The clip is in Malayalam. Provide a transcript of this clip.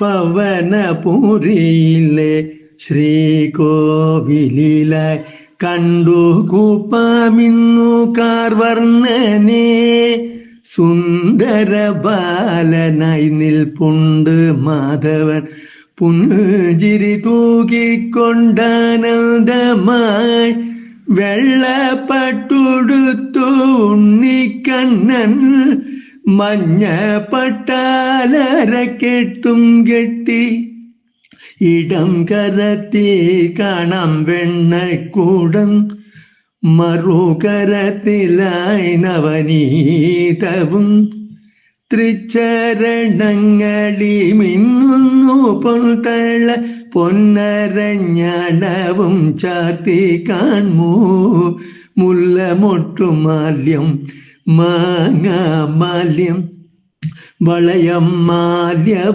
പവനപുരിയിലെ ശ്രീകോവിലായി കണ്ടു കൂപ്പാമിന്നു കാർവർണ്ണനെ. സുന്ദര ബാലനായി നിൽപ്പുണ്ട് മാധവൻ പുഞ്ചിരി തൂകിക്കൊണ്ടാനന്ദമായി. വെള്ളപ്പട്ടുടുത്തു ഉണ്ണിക്കണ്ണൻ മഞ്ഞ പട്ടാലരക്കെട്ടും കെട്ടി. ഇടം കരത്തി കാണാം വെണ്ണക്കൂടം, മറുകരത്തിലായി നവനീതവും. തൃച്ചരണങ്ങളി മിന്നുന്നു പൊൻതള പൊന്നരഞ്ഞാണവും ചാർത്തി കാൺമൂ. മുല്ലമൊട്ടുമാല്യം മാങ്ങാമാല്യം വളയം മാല്യവും